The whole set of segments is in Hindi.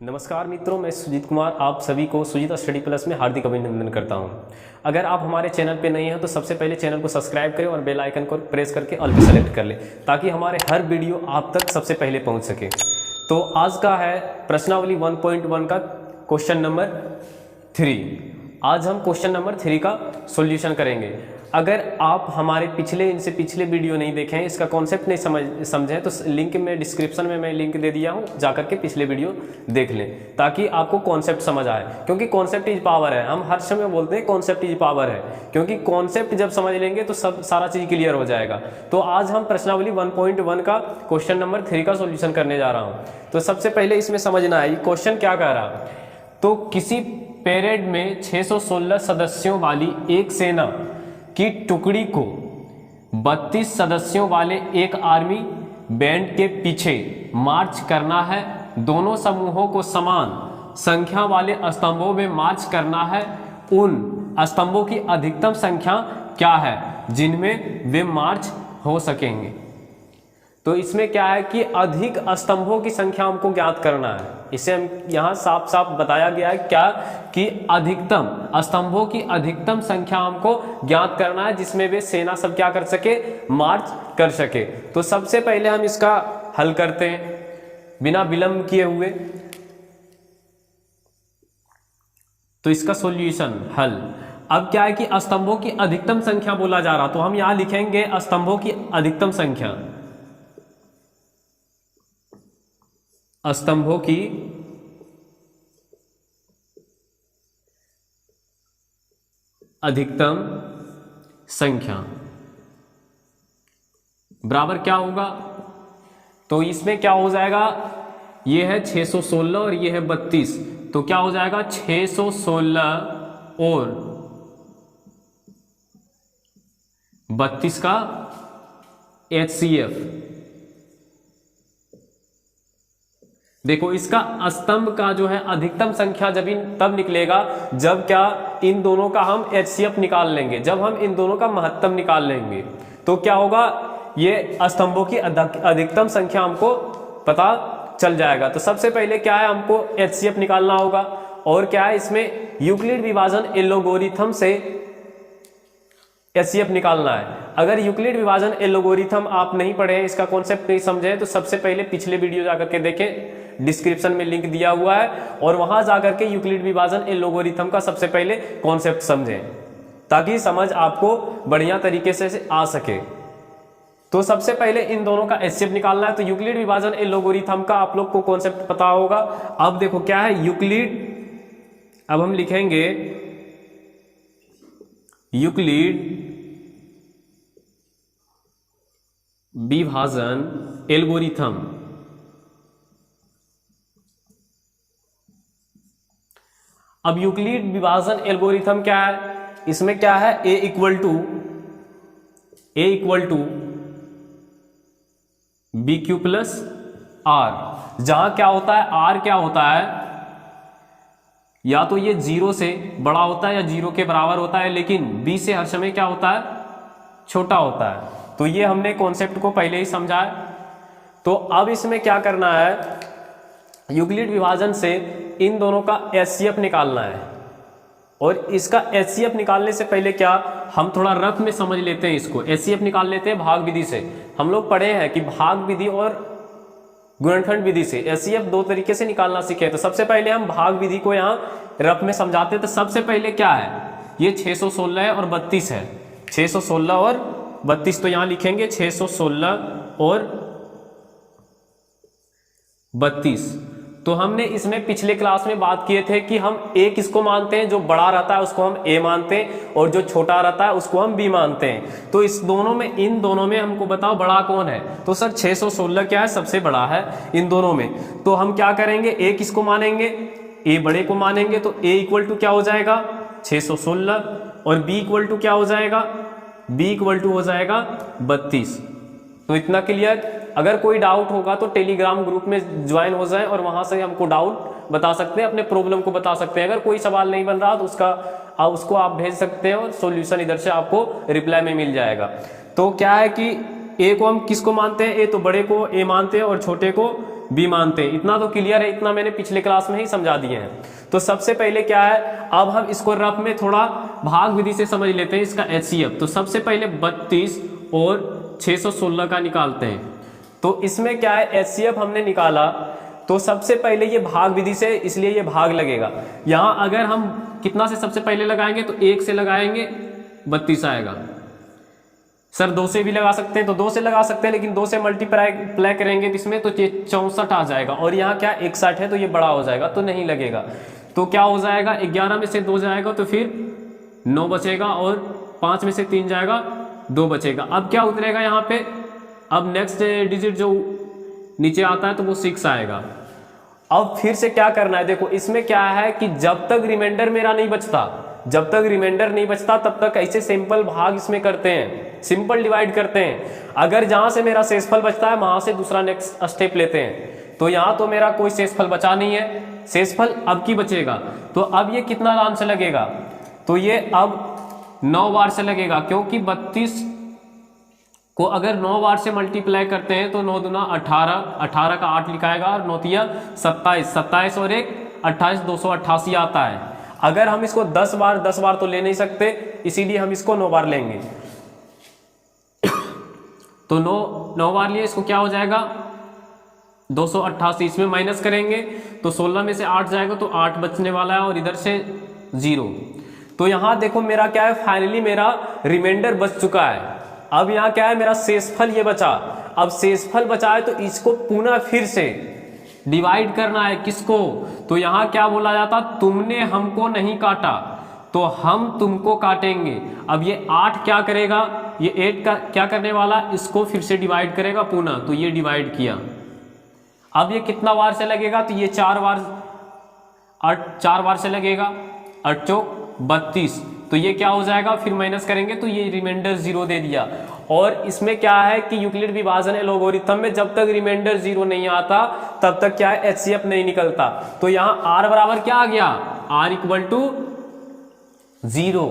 नमस्कार मित्रों, मैं सुजीत कुमार आप सभी को सुजीत स्टडी प्लस में हार्दिक अभिनंदन करता हूं। अगर आप हमारे चैनल पे नए हैं तो सबसे पहले चैनल को सब्सक्राइब करें और बेल आइकन को प्रेस करके ऑल पे सेलेक्ट कर लें ताकि हमारे हर वीडियो आप तक सबसे पहले पहुंच सके। तो आज का है प्रश्नावली 1.1 का क्वेश्चन नंबर 3। आज हम क्वेश्चन नंबर 3 का सॉल्यूशन करेंगे। अगर आप हमारे इनसे पिछले वीडियो नहीं देखे हैं, इसका कॉन्सेप्ट नहीं समझे तो लिंक में डिस्क्रिप्शन में मैं लिंक दे दिया हूं, जाकर के पिछले वीडियो देख लें ताकि आपको कॉन्सेप्ट समझ आए। क्योंकि कॉन्सेप्ट इज पावर है, हम हर समय बोलते हैं कॉन्सेप्ट इज पावर है, क्योंकि कॉन्सेप्ट जब समझ लेंगे तो सब सारा चीज क्लियर हो जाएगा। तो आज हम प्रश्नावली 1.1 का क्वेश्चन नंबर 3 का सोल्यूशन करने जा रहा हूँ। तो सबसे पहले इसमें समझना है क्वेश्चन क्या कह रहा है। तो किसी परेड में 616 सदस्यों वाली एक सेना की टुकड़ी को 32 सदस्यों वाले एक आर्मी बैंड के पीछे मार्च करना है। दोनों समूहों को समान संख्या वाले स्तंभों में मार्च करना है। उन स्तंभों की अधिकतम संख्या क्या है जिनमें वे मार्च हो सकेंगे। तो इसमें क्या है कि अधिक स्तंभों की संख्या हमको ज्ञात करना है। इसे हम यहाँ साफ साफ बताया गया है क्या कि अधिकतम स्तंभों की अधिकतम संख्या हमको ज्ञात करना है जिसमें वे सेना सब क्या कर सके, मार्च कर सके। तो सबसे पहले हम इसका हल करते हैं बिना विलंब किए हुए। तो इसका सॉल्यूशन हल अब क्या है कि स्तंभों की अधिकतम संख्या बोला जा रहा, तो हम यहां लिखेंगे स्तंभों की अधिकतम संख्या। स्तंभों की अधिकतम संख्या बराबर क्या होगा। तो इसमें क्या हो जाएगा, ये है 616 और ये है 32, तो क्या हो जाएगा 616 और 32 का HCF। देखो इसका स्तंभ का जो है अधिकतम संख्या तब निकलेगा जब क्या इन दोनों का हम HCF निकाल लेंगे, जब हम इन दोनों का महत्तम निकाल लेंगे तो क्या होगा, ये स्तंभों की अधिकतम संख्या हमको पता चल जाएगा। तो सबसे पहले क्या है, हमको HCF निकालना होगा। और क्या है, इसमें यूक्लिड विभाजन एलोगोरिथम से HCF निकालना है। अगर यूक्लिड विभाजन एलोगोरिथम आप नहीं पढ़े, इसका कॉन्सेप्ट नहीं समझे, तो सबसे पहले पिछले वीडियो जाकर के देखें, डिस्क्रिप्शन में लिंक दिया हुआ है, और वहां जाकर के यूक्लिड विभाजन एलोगोरिथम का सबसे पहले कॉन्सेप्ट समझें ताकि समझ आपको बढ़िया तरीके से आ सके। तो सबसे पहले इन दोनों का HCF निकालना है। तो यूक्लिड विभाजन एलोगोरिथम का आप लोग को कॉन्सेप्ट पता होगा। अब देखो क्या है यूक्लिड, अब हम लिखेंगे यूक्लिड विभाजन एल्गोरिथम। अब यूक्लिड विभाजन एल्गोरिथम क्या है, इसमें क्या है A equal to BQ plus R, जहां क्या होता है R क्या होता है, या तो ये 0 से बड़ा होता है या 0 के बराबर होता है, लेकिन B से हर समय क्या होता है, छोटा होता है। तो ये हमने कॉन्सेप्ट को पहले ही समझा है। तो अब इसमें क्या करना है, यूक्लिड विभाजन से इन दोनों का HCF निकालना है। और इसका HCF निकालने से पहले क्या, हम थोड़ा रफ में समझ लेते हैं इसको। HCF निकाल लेते हैं भाग विधि से। हम लोग पढ़े हैं कि भाग विधि और गुणनखंड विधि से HCF दो तरीके से निकालना सीखे। तो सबसे पहले हम भाग विधि को यहाँ रफ में समझाते हैं। तो सबसे पहले क्या है, ये 616 है और 32 है, 616 और 32, तो यहाँ लिखेंगे 616 और 32। तो हमने इसमें पिछले क्लास में बात किए थे कि हम A किसको मानते हैं, जो बड़ा रहता है उसको हम A मानते हैं, और जो छोटा रहता है उसको हम B मानते हैं। तो इस दोनों में, इन दोनों में हमको बताओ बड़ा कौन है। तो सर 616 क्या है, सबसे बड़ा है इन दोनों में। तो हम क्या करेंगे, A किसको मानेंगे, A बड़े को मानेंगे। तो A इक्वल टू क्या हो जाएगा 616, और B इक्वल टू क्या हो जाएगा, B इक्वल टू हो जाएगा 32। तो इतना क्लियर। अगर कोई डाउट होगा तो टेलीग्राम ग्रुप में ज्वाइन हो जाएं और वहां से हमको डाउट बता सकते हैं, अपने प्रॉब्लम को बता सकते हैं। अगर कोई सवाल नहीं बन रहा तो उसको आप भेज सकते हैं और सॉल्यूशन इधर से आपको रिप्लाई में मिल जाएगा। तो क्या है कि ए को हम किसको मानते हैं, ए तो बड़े को ए मानते हैं और छोटे को b मानते हैं। इतना तो क्लियर है, इतना मैंने पिछले क्लास में ही समझा दिए हैं। तो सबसे पहले क्या है, अब हम इसको रफ में थोड़ा भाग विधि से समझ लेते हैं इसका HCF। तो सबसे पहले 32 और 616 का निकालते हैं। तो इसमें क्या है, HCF हमने निकाला तो सबसे पहले ये भाग विधि से, इसलिए ये भाग लगेगा। यहाँ अगर हम कितना से सबसे पहले लगाएंगे तो 1 से लगाएंगे 32 आएगा। सर 2 से भी लगा सकते हैं तो 2 से लगा सकते हैं, लेकिन 2 से मल्टीप्लाई करेंगे इसमें तो 64 आ जाएगा, और यहाँ क्या 61 है तो ये बड़ा हो जाएगा तो नहीं लगेगा। तो क्या हो जाएगा, 11 में से 2 जाएगा तो फिर 9 बचेगा, और 5 में से 3 जाएगा 2 बचेगा। अब क्या उतरेगा यहाँ पे, अब नेक्स्ट डिजिट जो नीचे आता है तो वो 6 आएगा। अब फिर से क्या करना है, देखो इसमें क्या है कि जब तक रिमाइंडर मेरा नहीं बचता, जब तक रिमाइंडर नहीं बचता तब तक ऐसे सिंपल भाग इसमें करते हैं, सिंपल डिवाइड करते हैं। अगर जहां से मेरा शेषफल बचता है वहां से दूसरा नेक्स्ट स्टेप लेते हैं। तो यहाँ तो मेरा कोई शेषफल बचा नहीं है, शेषफल अब की बचेगा। तो अब ये कितना लाइन से लगेगा, तो ये अब 9 बार से लगेगा, क्योंकि 32 को अगर 9 बार से मल्टीप्लाई करते हैं तो 9 दूना 18, 18 का 8 लिखाएगा, और 9 तिया 27, 27 और 1 28, 288 आता है। अगर हम इसको 10 बार तो ले नहीं सकते, इसीलिए हम इसको 9 बार लेंगे। तो 9 बार लिए, इसको क्या हो जाएगा 288, इसमें माइनस करेंगे तो 16 में से 8 जाएगा तो 8 बचने वाला है, और इधर से 0। तो यहाँ देखो मेरा क्या है, फाइनली मेरा रिमाइंडर बच चुका है। अब यहाँ क्या है, मेरा शेषफल ये बचा। अब शेषफल बचा है तो इसको पुनः फिर से डिवाइड करना है, किसको, तो यहाँ क्या बोला जाता, तुमने हमको नहीं काटा तो हम तुमको काटेंगे। अब ये 8 क्या करेगा, ये 8 का क्या करने वाला, इसको फिर से डिवाइड करेगा पुनः, तो ये डिवाइड किया। अब ये कितना बार से लगेगा, तो ये 4 बार से लगेगा, 8 चौक 32, तो ये क्या हो जाएगा, फिर माइनस करेंगे तो ये रिमाइंडर 0 दे दिया। और इसमें क्या है कि यूक्लिड विभाजन एल्गोरिथम में जब तक रिमाइंडर 0 नहीं आता तब तक क्या है, HCF नहीं निकलता। तो यहाँ R बराबर क्या आ गया, R equal to 0,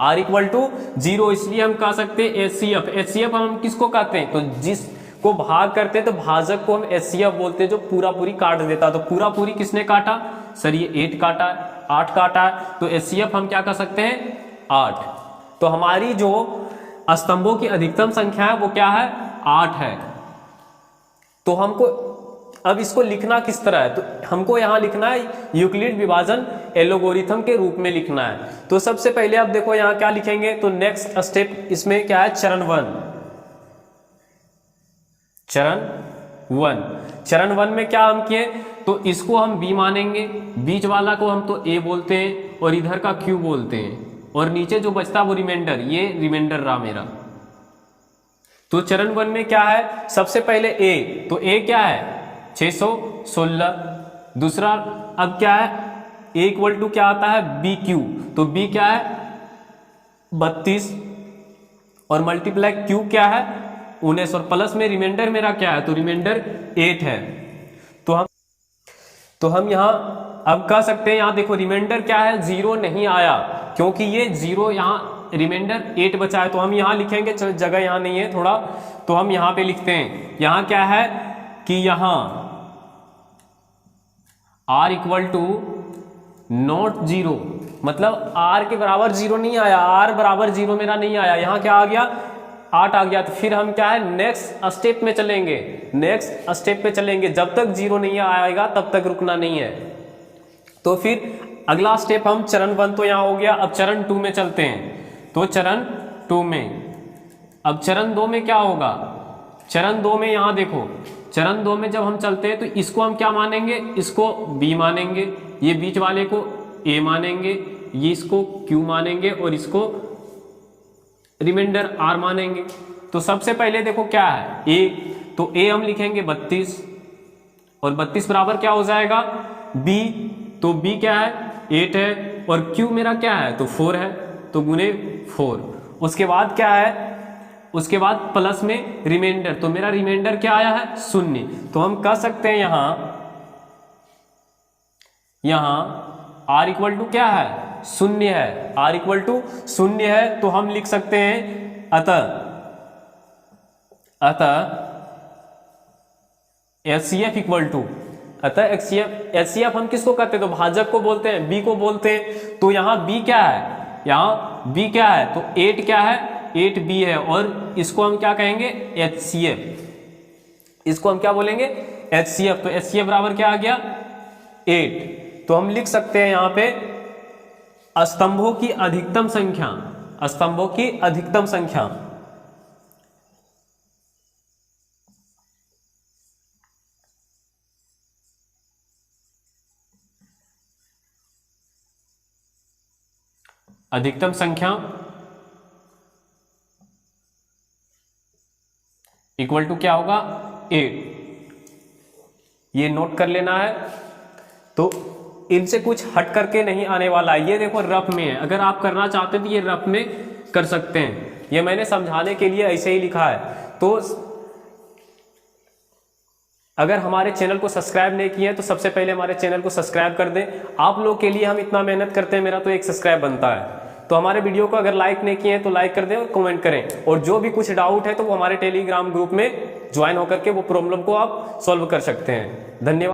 R equal to 0, इसलिए हम कह सकते हैं HCF हम किसको कहते हैं, तो जिसको भाग करते हैं तो भाजक को हम HCF बोलते हैं, जो पूरा पूरी काट देता। तो पूरा पूरी किसने काटा, सर ये 8 काटा है, 8 काटा है, तो HCF हम क्या कर सकते हैं 8। तो हमारी जो स्तंभों की अधिकतम संख्या है वो क्या है, 8 है। तो हमको अब इसको लिखना किस तरह है, तो हमको यहां लिखना है यूक्लिड विभाजन एल्गोरिथम के रूप में लिखना है। तो सबसे पहले आप देखो यहां क्या लिखेंगे, तो नेक्स्ट स्टेप इसमें क्या है, चरण 1 में क्या हम किए, तो इसको हम B मानेंगे, बीच वाला को हम तो A बोलते हैं और इधर का Q बोलते हैं, और नीचे जो बचता वो रिमाइंडर, ये रिमाइंडर रहा मेरा। तो चरण 1 में क्या है, सबसे पहले A, तो A क्या है 616। दूसरा अब क्या है, A इक्वल टू क्या आता है BQ, तो B क्या है 32, और मल्टीप्लाई Q क्या है 19, और प्लस में रिमाइंडर मेरा क्या है, तो रिमाइंडर 8 है। तो हम यहाँ अब कह सकते हैं, यहाँ देखो रिमाइंडर क्या है 0 नहीं आया, क्योंकि ये 0 यहाँ रिमाइंडर 8 बचा है। तो हम यहाँ लिखेंगे, जगह यहाँ नहीं है थोड़ा, तो हम यहाँ पे लिखते हैं, यहाँ क्या है कि यहाँ R इक्वल टू नॉट 0, मतलब R के बराबर 0 नहीं आया, R बराबर 0 मेरा नहीं आया, यहाँ क्या आ गया 8 आ गया। तो फिर हम क्या है नेक्स्ट स्टेप में चलेंगे, नेक्स्ट स्टेप पे चलेंगे, जब तक 0 नहीं आएगा तब तक रुकना नहीं है। तो फिर अगला स्टेप हम चरण 1 तो यहाँ हो गया, अब चरण 2 में चलते हैं। तो चरण 2 में, अब चरण 2 में क्या होगा, चरण 2 में यहाँ देखो, चरण 2 में जब हम चलते हैं तो इसको हम क्या मानेंगे, इसको B मानेंगे, ये बीच वाले को A मानेंगे, ये इसको Q मानेंगे, और इसको रिमाइंडर R मानेंगे। तो सबसे पहले देखो क्या है A, तो A हम लिखेंगे 32, और 32 बराबर क्या हो जाएगा B, तो B क्या है 8 है, और Q मेरा क्या है तो 4 है, तो गुने 4। उसके बाद क्या है, उसके बाद प्लस में रिमाइंडर, तो मेरा रिमाइंडर क्या आया है 0। तो हम कह सकते हैं यहाँ R इक्वल टू क्या है 0 है, R इक्वल टू 0 है। तो हम लिख सकते हैं अतः HCF इक्वल टू, अतः HCF हम किसको कहते हैं, तो भाजक को बोलते हैं, B को बोलते हैं। तो यहाँ B क्या है, यहाँ B क्या है, तो 8 क्या है, 8B है, और इसको हम क्या कहेंगे, HCF। इसको हम क्या बोलेंगे, HCF। तो HCF बराबर क्या आ गया, 8। तो हम लिख सकते हैं यहाँ पे स्तंभों की अधिकतम संख्या, स्तंभों की अधिकतम संख्या अधिकतम संख्या इक्वल टू क्या होगा, 8। ये नोट कर लेना है। तो इनसे कुछ हट करके नहीं आने वाला है। ये देखो रफ में है, अगर आप करना चाहते हैं तो ये रफ में कर सकते हैं। ये मैंने समझाने के लिए ऐसे ही लिखा है। तो अगर हमारे चैनल को सब्सक्राइब नहीं किए हैं तो सबसे पहले हमारे चैनल को सब्सक्राइब कर दें। आप लोग के लिए हम इतना मेहनत करते हैं, मेरा तो एक सब्सक्राइब बनता है। तो हमारे वीडियो को अगर लाइक नहीं किए हैं तो लाइक कर दें और कमेंट करें। और जो भी कुछ डाउट है तो वो हमारे टेलीग्राम ग्रुप में ज्वाइन होकर के वो प्रॉब्लम को आप सॉल्व कर सकते हैं। धन्यवाद।